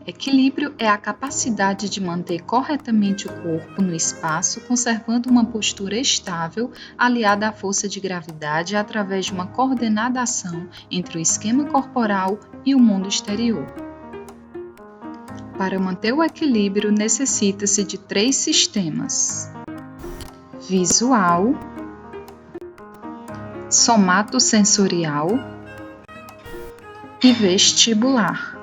Equilíbrio é a capacidade de manter corretamente o corpo no espaço, conservando uma postura estável, aliada à força de gravidade através de uma coordenada ação entre o esquema corporal e o mundo exterior. Para manter o equilíbrio, necessita-se de 3 sistemas: visual, somatosensorial e vestibular.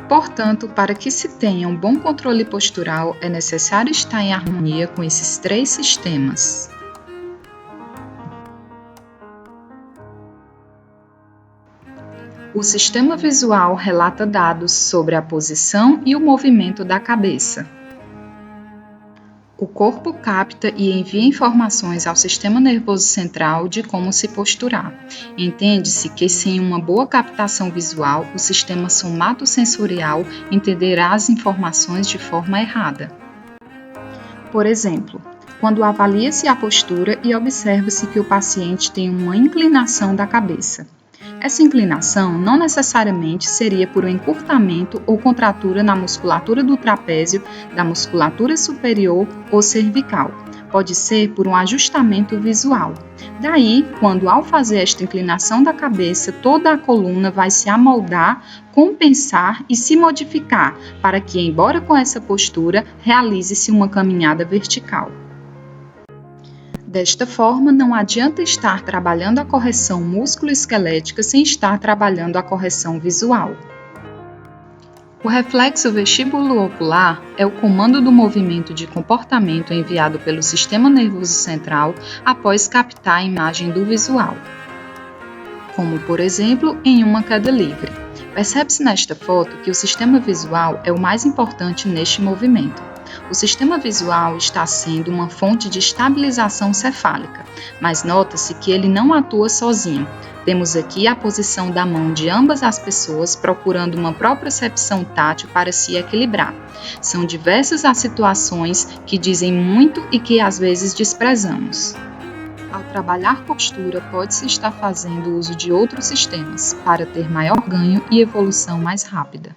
Portanto, para que se tenha um bom controle postural, é necessário estar em harmonia com esses 3 sistemas. O sistema visual relata dados sobre a posição e o movimento da cabeça. O corpo capta e envia informações ao sistema nervoso central de como se posturar. Entende-se que, sem uma boa captação visual, o sistema somatosensorial entenderá as informações de forma errada. Por exemplo, quando avalia-se a postura e observa-se que o paciente tem uma inclinação da cabeça. Essa inclinação não necessariamente seria por um encurtamento ou contratura na musculatura do trapézio, da musculatura superior ou cervical. Pode ser por um ajustamento visual. Daí, quando ao fazer esta inclinação da cabeça, toda a coluna vai se amoldar, compensar e se modificar, para que, embora com essa postura, realize-se uma caminhada vertical. Desta forma, não adianta estar trabalhando a correção músculo-esquelética sem estar trabalhando a correção visual. O reflexo vestíbulo-ocular é o comando do movimento de comportamento enviado pelo sistema nervoso central após captar a imagem do visual, como, por exemplo, em uma queda livre. Percebe-se nesta foto que o sistema visual é o mais importante neste movimento. O sistema visual está sendo uma fonte de estabilização cefálica, mas nota-se que ele não atua sozinho. Temos aqui a posição da mão de ambas as pessoas procurando uma propriocepção tátil para se equilibrar. São diversas as situações que dizem muito e que às vezes desprezamos. Ao trabalhar postura, pode-se estar fazendo uso de outros sistemas para ter maior ganho e evolução mais rápida.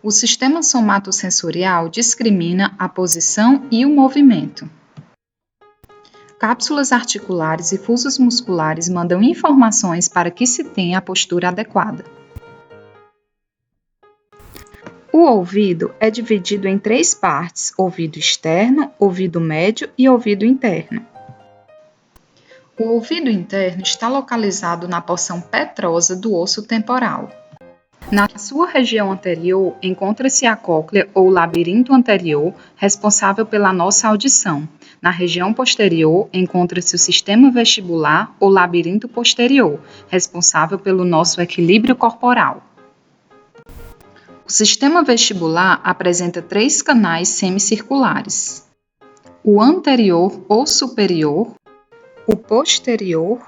O sistema somatosensorial discrimina a posição e o movimento. Cápsulas articulares e fusos musculares mandam informações para que se tenha a postura adequada. O ouvido é dividido em 3 partes: ouvido externo, ouvido médio e ouvido interno. O ouvido interno está localizado na porção petrosa do osso temporal. Na sua região anterior, encontra-se a cóclea ou labirinto anterior, responsável pela nossa audição. Na região posterior, encontra-se o sistema vestibular ou labirinto posterior, responsável pelo nosso equilíbrio corporal. O sistema vestibular apresenta 3 canais semicirculares: o anterior ou superior, o posterior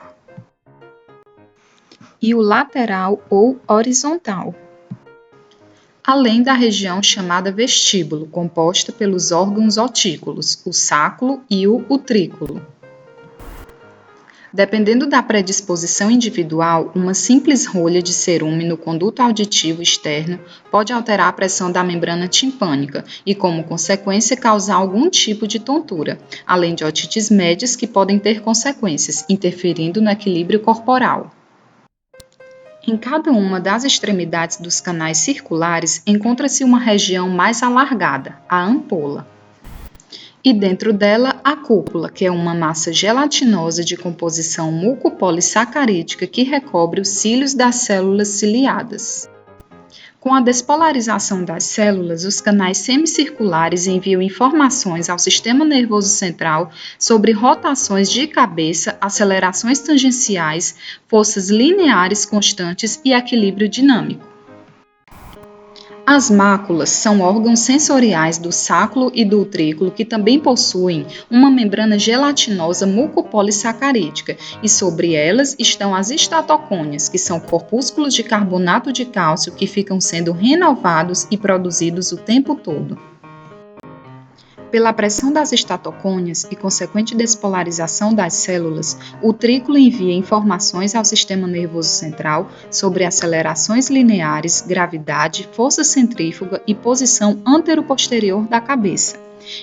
e o lateral ou horizontal, além da região chamada vestíbulo, composta pelos órgãos otículos, o sáculo e o utrículo. Dependendo da predisposição individual, uma simples rolha de cerume no conduto auditivo externo pode alterar a pressão da membrana timpânica e, como consequência, causar algum tipo de tontura, além de otites médias que podem ter consequências, interferindo no equilíbrio corporal. Em cada uma das extremidades dos canais circulares encontra-se uma região mais alargada, a ampola, e dentro dela a cúpula, que é uma massa gelatinosa de composição mucopolissacarídica que recobre os cílios das células ciliadas. Com a despolarização das células, os canais semicirculares enviam informações ao sistema nervoso central sobre rotações de cabeça, acelerações tangenciais, forças lineares constantes e equilíbrio dinâmico. As máculas são órgãos sensoriais do sáculo e do utrículo que também possuem uma membrana gelatinosa mucopolissacarídica e sobre elas estão as estatocônias, que são corpúsculos de carbonato de cálcio que ficam sendo renovados e produzidos o tempo todo. Pela pressão das estatocônias e consequente despolarização das células, o utrículo envia informações ao sistema nervoso central sobre acelerações lineares, gravidade, força centrífuga e posição antero-posterior da cabeça,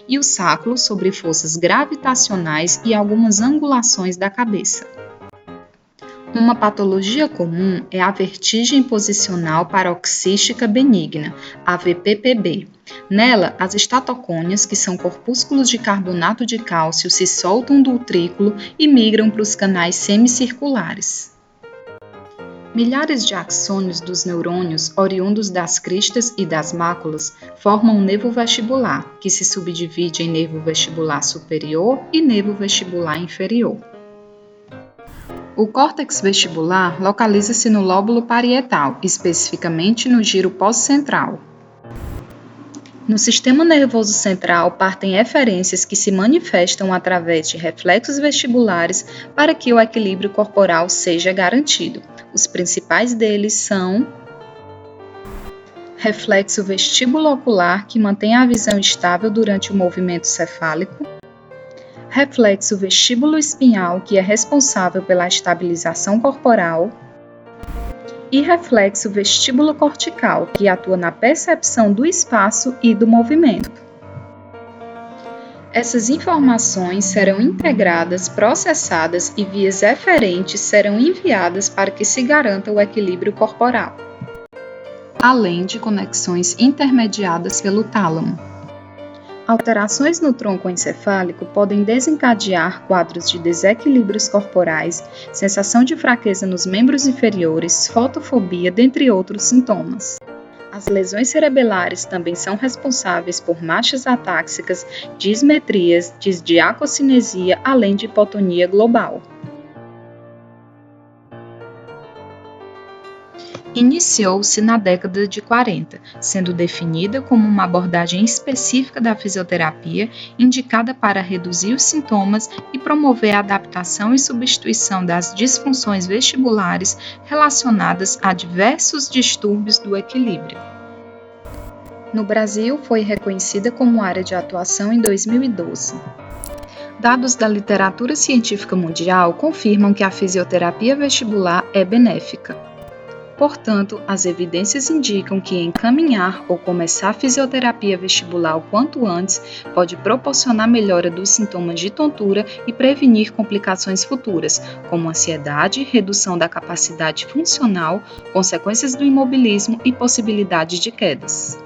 e o sacro sobre forças gravitacionais e algumas angulações da cabeça. Uma patologia comum é a vertigem posicional paroxística benigna, a VPPB. Nela, as estatocônias, que são corpúsculos de carbonato de cálcio, se soltam do utrículo e migram para os canais semicirculares. Milhares de axônios dos neurônios, oriundos das cristas e das máculas, formam o nervo vestibular, que se subdivide em nervo vestibular superior e nervo vestibular inferior. O córtex vestibular localiza-se no lóbulo parietal, especificamente no giro pós-central. No sistema nervoso central partem eferências que se manifestam através de reflexos vestibulares para que o equilíbrio corporal seja garantido. Os principais deles são reflexo vestíbulo-ocular, que mantém a visão estável durante o movimento cefálico, reflexo vestíbulo-espinhal, que é responsável pela estabilização corporal, e reflexo vestíbulo-cortical, que atua na percepção do espaço e do movimento. Essas informações serão integradas, processadas e vias eferentes serão enviadas para que se garanta o equilíbrio corporal, além de conexões intermediadas pelo tálamo. Alterações no tronco encefálico podem desencadear quadros de desequilíbrios corporais, sensação de fraqueza nos membros inferiores, fotofobia, dentre outros sintomas. As lesões cerebelares também são responsáveis por marchas atáxicas, dismetrias, disdiacocinesia, além de hipotonia global. Iniciou-se na década de 40, sendo definida como uma abordagem específica da fisioterapia indicada para reduzir os sintomas e promover a adaptação e substituição das disfunções vestibulares relacionadas a diversos distúrbios do equilíbrio. No Brasil, foi reconhecida como área de atuação em 2012. Dados da literatura científica mundial confirmam que a fisioterapia vestibular é benéfica. Portanto, as evidências indicam que encaminhar ou começar a fisioterapia vestibular o quanto antes pode proporcionar melhora dos sintomas de tontura e prevenir complicações futuras, como ansiedade, redução da capacidade funcional, consequências do imobilismo e possibilidade de quedas.